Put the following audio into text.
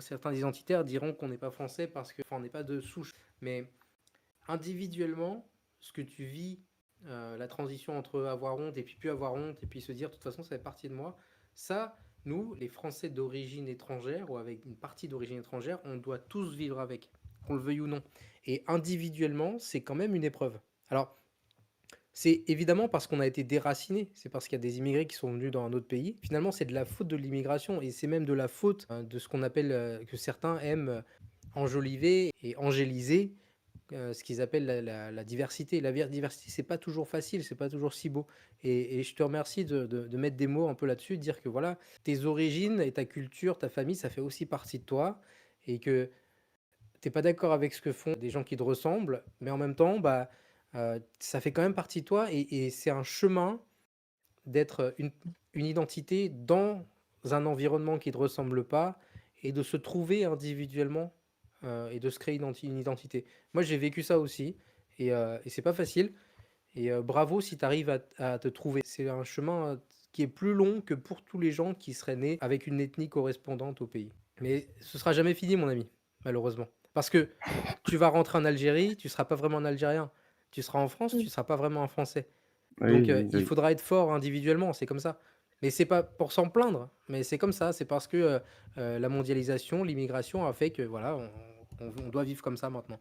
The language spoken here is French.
certains identitaires diront qu'on n'est pas français parce que, enfin, on n'est pas de souche. Mais individuellement, ce que tu vis, la transition entre avoir honte et puis plus avoir honte, et puis se dire, de toute façon, ça fait partie de moi, ça, nous, les Français d'origine étrangère, ou avec une partie d'origine étrangère, on doit tous vivre avec, qu'on le veuille ou non. Et individuellement, c'est quand même une épreuve. Alors, c'est évidemment parce qu'on a été déraciné, c'est parce qu'il y a des immigrés qui sont venus dans un autre pays. Finalement, c'est de la faute de l'immigration, et c'est même de la faute de ce qu'on appelle, que certains aiment enjoliver et angéliser, ce qu'ils appellent la diversité. La diversité, c'est pas toujours facile, c'est pas toujours si beau. Et je te remercie de mettre des mots un peu là-dessus, de dire que voilà, tes origines et ta culture, ta famille, ça fait aussi partie de toi, et que t'es pas d'accord avec ce que font des gens qui te ressemblent, mais en même temps, bah, ça fait quand même partie de toi, et c'est un chemin d'être une identité dans un environnement qui ne te ressemble pas, et de se trouver individuellement, et de se créer une identité. Moi, j'ai vécu ça aussi, et c'est pas facile. Et bravo si tu arrives à te trouver. C'est un chemin qui est plus long que pour tous les gens qui seraient nés avec une ethnie correspondante au pays. Mais ce sera jamais fini, mon ami, malheureusement. Parce que tu vas rentrer en Algérie, tu seras pas vraiment un Algérien. Tu seras en France, tu Mm. seras pas vraiment un Français. Donc Oui, oui, il oui. faudra être fort individuellement, c'est comme ça. Mais c'est pas pour s'en plaindre, mais c'est comme ça. C'est parce que la mondialisation, l'immigration a fait que voilà, on doit vivre comme ça maintenant.